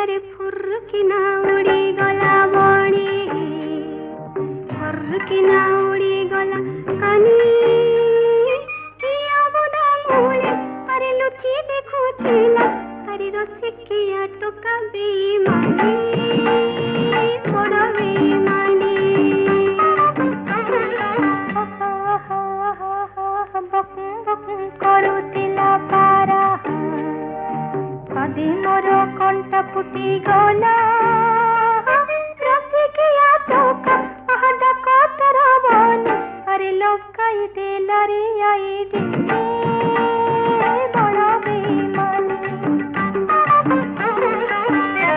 अरे फुर की ना उड़ी गला बणी फुर की ना उड़ी गला कानी किया बुदा मूले अरे लुची देखो चेला अरे रोसे किया तो कभी मानी बड़ा बेईमानी କରୁଥିଲା ପାରା କଦି ମୋର କଣ୍ଟା ଫୁଟି ଗଲା ରସିକିଆ ଚୌକା ଆହା ଡାକ ତୋର ବନ ଆରେ ଲଗାଇ ଦେଲା ରେ ଆଇ